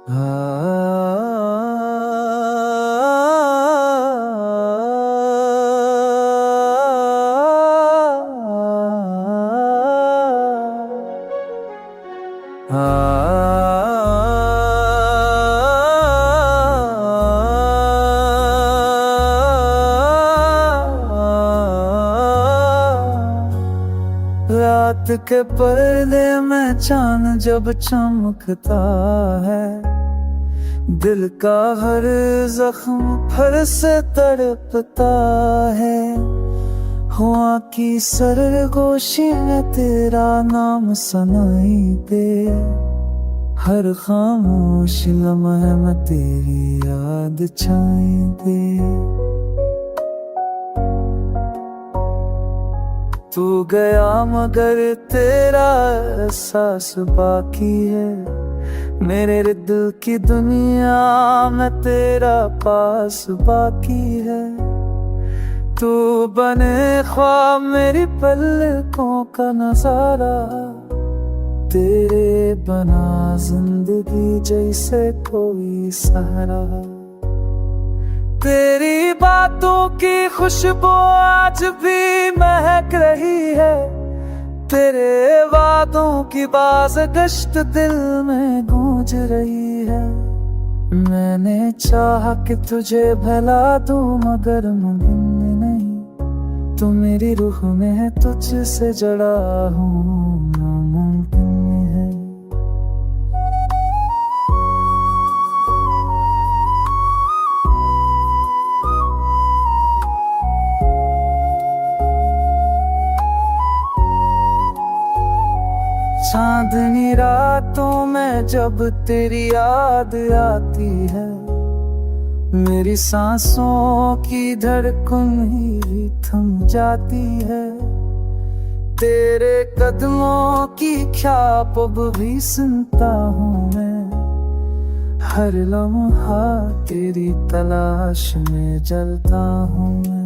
रात के पर्दे में चांद जब चमकता है, दिल का हर जख्म फिर से तड़पता है। हुआ की सरगोशी में तेरा नाम सुनाई दे, हर खामोश लम्हे में तेरी याद छाई दे। तू गया मगर तेरा एहसास बाकी है, मेरे दिल की दुनिया में तेरा पास बाकी है। तू बने ख्वाब मेरी पलकों का नजारा, तेरे बना जिंदगी जैसे कोई सहारा। तेरी बातों की खुशबू आज भी महक रही है, तेरे वादों की बाज़ गश्त दिल में गूंज रही है। मैंने चाहा कि तुझे भुला दूं मगर मुमकिन नहीं, तू मेरी रूह में है, तुझसे जड़ा हूँ नामुमकिन है। चांदनी रातों में जब तेरी याद आती है, मेरी सांसों की धड़कन ही थम जाती है। तेरे कदमों की ख्याप अब भी सुनता हूँ मैं, हर लम्हा तेरी तलाश में जलता हूँ मैं।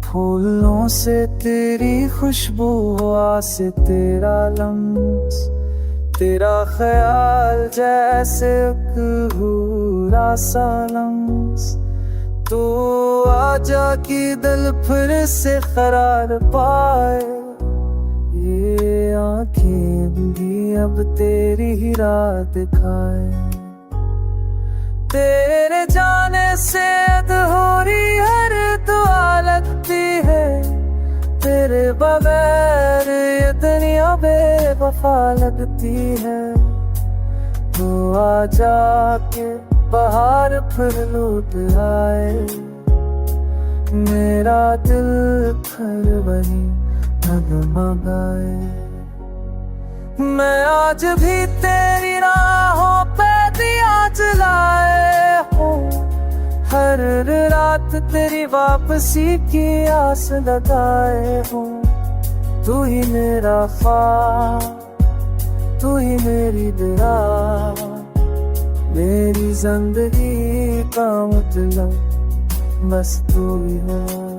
फूलों से तेरी खुशबू, हवा से तेरा लम्स, तेरा ख्याल जैसे अधूरा सा लम्स। तू आजा कि दिल फिर से करार पाए, ये आँखें भी अब तेरी ही राह दिखाए। तेरे जाने से अधूरी हर दुआ लगती है, तेरे बगैर ये दुनिया बेवफा लगती है। तू आ जाके बाहर फिर लौट आए, मेरा दिल फिर वही डगमगाए। मैं आज भी तेरी राहों पे दिया जलाए हूँ, हर रात तेरी वापसी की आस लगाए हूँ। तू ही मेरा ख्वाब, तू ही मेरी दुआ, मेरी जिंदगी का मतलब बस तू ही है।